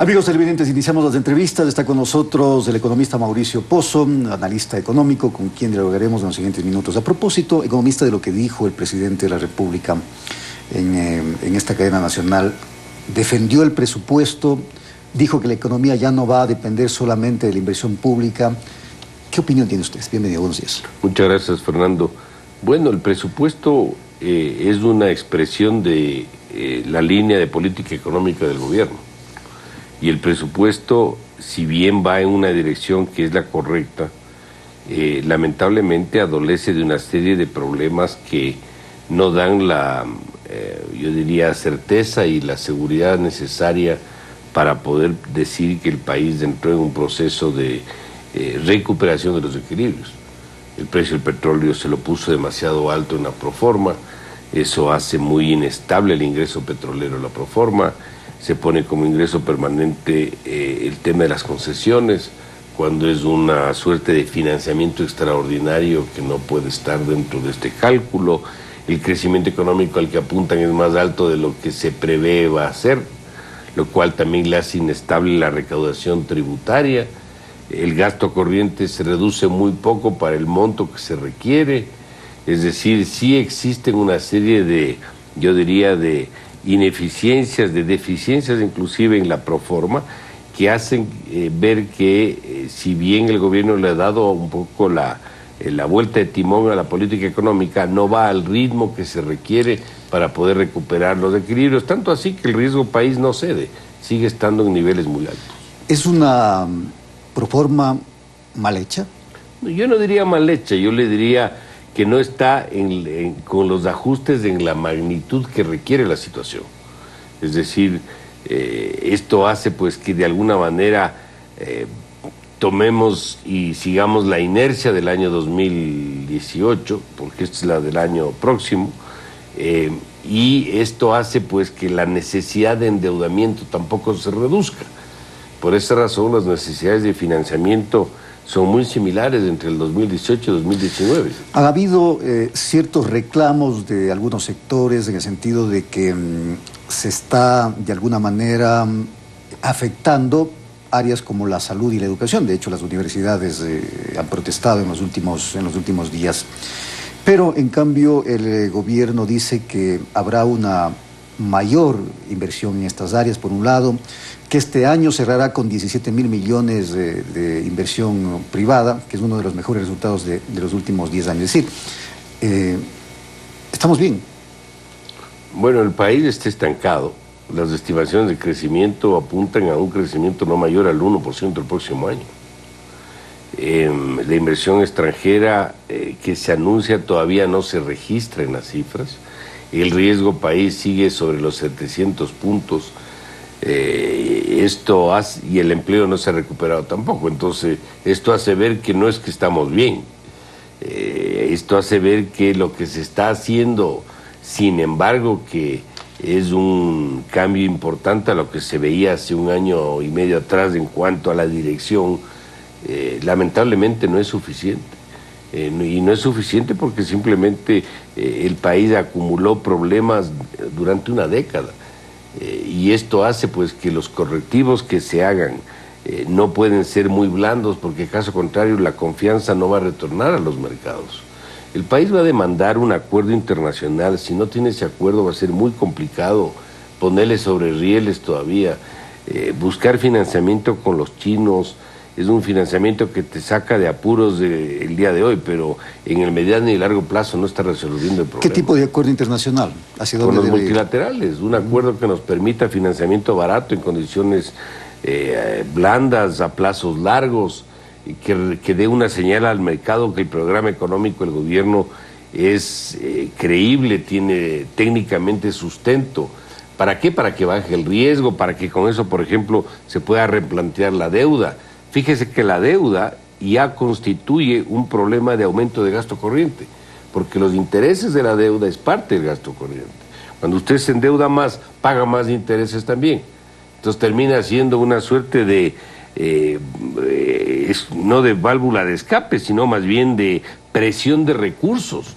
Amigos televidentes, iniciamos las entrevistas. Está con nosotros el economista Mauricio Pozo, analista económico, con quien dialogaremos en los siguientes minutos. A propósito, economista, de lo que dijo el presidente de la República en esta cadena nacional, defendió el presupuesto, dijo que la economía ya no va a depender solamente de la inversión pública. ¿Qué opinión tiene usted? Bienvenido, buenos días. Muchas gracias, Fernando. Bueno, el presupuesto es una expresión de la línea de política económica del gobierno. Y el presupuesto, si bien va en una dirección que es la correcta, lamentablemente adolece de una serie de problemas que no dan la, yo diría, certeza y la seguridad necesaria para poder decir que el país entró en un proceso de recuperación de los equilibrios. El precio del petróleo se lo puso demasiado alto en la proforma, eso hace muy inestable el ingreso petrolero a la proforma. Se pone como ingreso permanente el tema de las concesiones, cuando es una suerte de financiamiento extraordinario que no puede estar dentro de este cálculo. El crecimiento económico al que apuntan es más alto de lo que se prevé va a ser, lo cual también le hace inestable la recaudación tributaria. El gasto corriente se reduce muy poco para el monto que se requiere. Es decir, sí existen una serie de, yo diría, de ineficiencias, de deficiencias inclusive en la proforma, que hacen ver que si bien el gobierno le ha dado un poco la vuelta de timón a la política económica, no va al ritmo que se requiere para poder recuperar los equilibrios, tanto así que el riesgo país no cede, sigue estando en niveles muy altos. ¿Es una proforma mal hecha? Yo no diría mal hecha, yo le diría que no está con los ajustes en la magnitud que requiere la situación. Es decir, esto hace pues que de alguna manera tomemos y sigamos la inercia del año 2018, porque esta es la del año próximo, y esto hace pues que la necesidad de endeudamiento tampoco se reduzca. Por esa razón las necesidades de financiamiento son muy similares entre el 2018 y 2019. Ha habido ciertos reclamos de algunos sectores en el sentido de que se está de alguna manera afectando áreas como la salud y la educación. De hecho, las universidades han protestado en los últimos días. Pero, en cambio, el gobierno dice que habrá una mayor inversión en estas áreas, por un lado, que este año cerrará con 17.000 millones de inversión privada, que es uno de los mejores resultados de los últimos 10 años. Es decir, ¿estamos bien? Bueno, el país está estancado. Las estimaciones de crecimiento apuntan a un crecimiento no mayor al 1% el próximo año. La inversión extranjera que se anuncia todavía no se registra en las cifras. El riesgo país sigue sobre los 700 puntos. Esto hace, y el empleo no se ha recuperado tampoco, entonces esto hace ver que no es que estamos bien, esto hace ver que lo que se está haciendo, sin embargo, que es un cambio importante a lo que se veía hace un año y medio atrás en cuanto a la dirección, lamentablemente no es suficiente. Y no es suficiente porque simplemente el país acumuló problemas durante una década. Y esto hace pues que los correctivos que se hagan no pueden ser muy blandos, porque caso contrario la confianza no va a retornar a los mercados. El país va a demandar un acuerdo internacional. Si no tiene ese acuerdo va a ser muy complicado ponerle sobre rieles todavía. Buscar financiamiento con los chinos es un financiamiento que te saca de apuros el día de hoy, pero en el mediano y largo plazo no está resolviendo el problema. ¿Qué tipo de acuerdo internacional? ¿Hacia dónde con los debe multilaterales, un acuerdo que nos permita financiamiento barato en condiciones blandas, a plazos largos, y que dé una señal al mercado que el programa económico del gobierno es creíble, tiene técnicamente sustento. ¿Para qué? Para que baje el riesgo, para que con eso, por ejemplo, se pueda replantear la deuda. Fíjese que la deuda ya constituye un problema de aumento de gasto corriente, porque los intereses de la deuda es parte del gasto corriente. Cuando usted se endeuda más, paga más intereses también. Entonces termina siendo una suerte de, no de válvula de escape, sino más bien de presión de recursos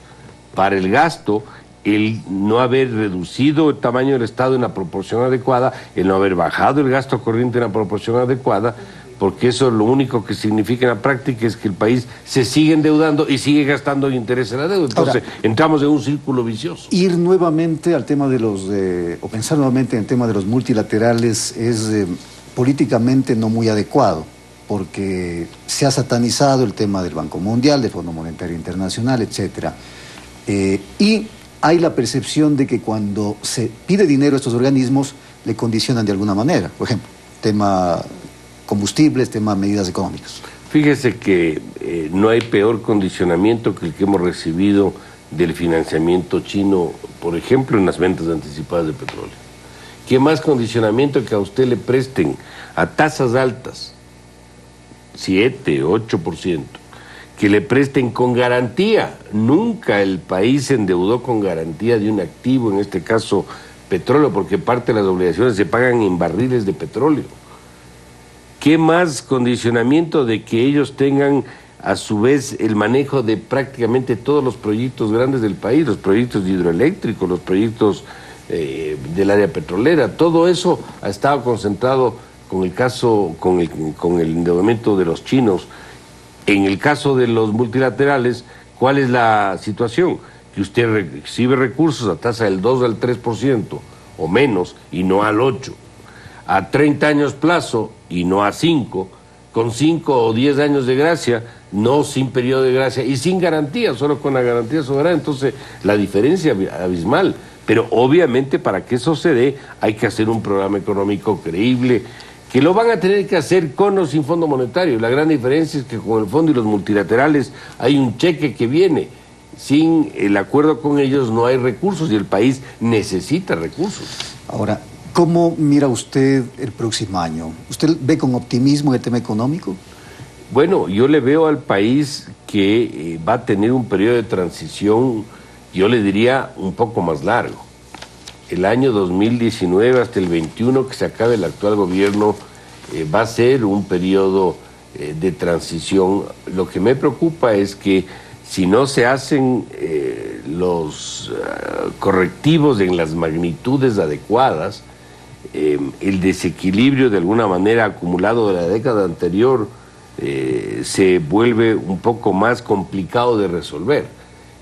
para el gasto, el no haber reducido el tamaño del Estado en la proporción adecuada, el no haber bajado el gasto corriente en la proporción adecuada, porque eso lo único que significa en la práctica es que el país se sigue endeudando y sigue gastando en interés en la deuda. Entonces, ahora, entramos en un círculo vicioso. Ir nuevamente al tema de los, o pensar nuevamente en el tema de los multilaterales es políticamente no muy adecuado, porque se ha satanizado el tema del Banco Mundial, del Fondo Monetario Internacional, etcétera. Y hay la percepción de que cuando se pide dinero a estos organismos, le condicionan de alguna manera. Por ejemplo, tema combustibles, tema medidas económicas. Fíjese que no hay peor condicionamiento que el que hemos recibido del financiamiento chino, por ejemplo, en las ventas anticipadas de petróleo. ¿Qué más condicionamiento que a usted le presten a tasas altas, 7, 8%, que le presten con garantía? Nunca el país se endeudó con garantía de un activo, en este caso petróleo, porque parte de las obligaciones se pagan en barriles de petróleo. ¿Qué más condicionamiento de que ellos tengan a su vez el manejo de prácticamente todos los proyectos grandes del país, los proyectos hidroeléctricos, los proyectos del área petrolera? Todo eso ha estado concentrado con el caso, con el endeudamiento de los chinos. En el caso de los multilaterales, ¿cuál es la situación? Que usted recibe recursos a tasa del 2 al 3% o menos y no al 8%. A 30 años plazo y no a 5, con 5 o 10 años de gracia, no sin periodo de gracia y sin garantía, solo con la garantía soberana. Entonces, la diferencia es abismal. Pero obviamente para que eso se dé hay que hacer un programa económico creíble, que lo van a tener que hacer con o sin Fondo Monetario. La gran diferencia es que con el Fondo y los multilaterales hay un cheque que viene. Sin el acuerdo con ellos no hay recursos y el país necesita recursos. Ahora, ¿cómo mira usted el próximo año? ¿Usted ve con optimismo el tema económico? Bueno, yo le veo al país que va a tener un periodo de transición, yo le diría, un poco más largo. El año 2019 hasta el 21, que se acabe el actual gobierno, va a ser un periodo de transición. Lo que me preocupa es que si no se hacen los correctivos en las magnitudes adecuadas, el desequilibrio de alguna manera acumulado de la década anterior se vuelve un poco más complicado de resolver.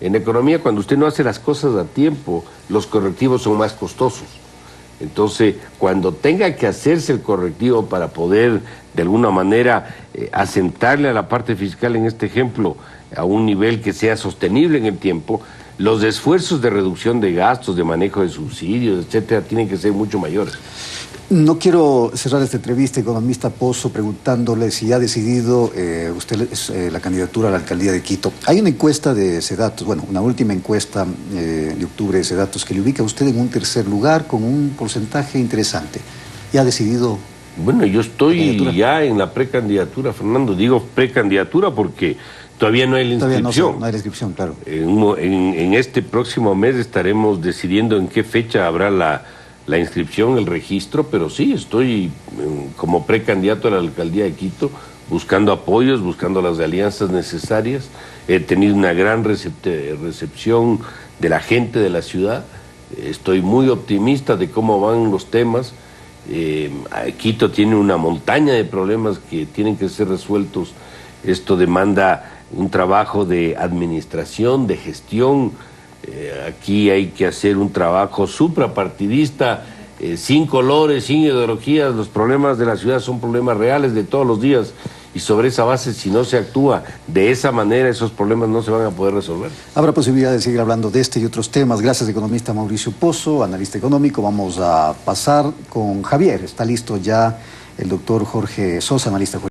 En economía, cuando usted no hace las cosas a tiempo, los correctivos son más costosos. Entonces, cuando tenga que hacerse el correctivo para poder, de alguna manera, asentarle a la parte fiscal, en este ejemplo, a un nivel que sea sostenible en el tiempo, los esfuerzos de reducción de gastos, de manejo de subsidios, etcétera, tienen que ser mucho mayores. No quiero cerrar esta entrevista, economista Pozo, preguntándole si ha decidido usted la candidatura a la alcaldía de Quito. Hay una encuesta de Sedatos, bueno, una última encuesta de octubre de Sedatos que le ubica a usted en un tercer lugar con un porcentaje interesante. ¿Ya ha decidido? Bueno, yo estoy ya en la precandidatura, Fernando. Digo precandidatura porque todavía no hay la inscripción. No hay la inscripción, claro. En este próximo mes estaremos decidiendo en qué fecha habrá la inscripción, el registro, pero sí, estoy como precandidato a la alcaldía de Quito, buscando apoyos, buscando las alianzas necesarias. He tenido una gran recepción de la gente de la ciudad. Estoy muy optimista de cómo van los temas. Quito tiene una montaña de problemas que tienen que ser resueltos. Esto demanda un trabajo de administración, de gestión. Aquí hay que hacer un trabajo suprapartidista, sin colores, sin ideologías. Los problemas de la ciudad son problemas reales de todos los días y sobre esa base, si no se actúa de esa manera, esos problemas no se van a poder resolver. Habrá posibilidad de seguir hablando de este y otros temas. Gracias, economista Mauricio Pozo, analista económico. Vamos a pasar con Javier. Está listo ya el doctor Jorge Sosa, analista jurídico.